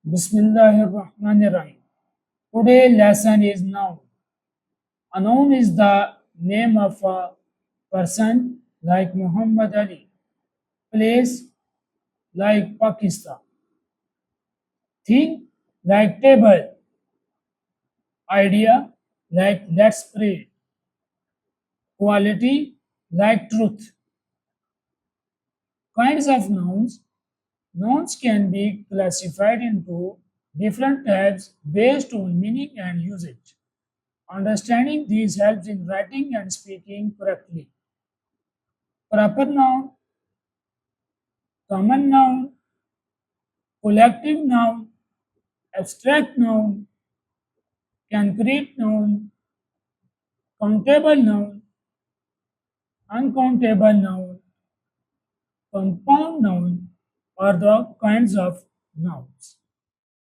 Bismillah الرحمن الرحیم. Today lesson is noun. A noun is the name of a person like Muhammad Ali, place like Pakistan, thing like table, idea like let's pray, quality like truth. Kinds of nouns. Nouns can be classified into different types based on meaning and usage. Understanding these helps in writing and speaking correctly. Proper noun, common noun, collective noun, abstract noun, concrete noun, countable noun, uncountable noun, compound noun are the kinds of nouns.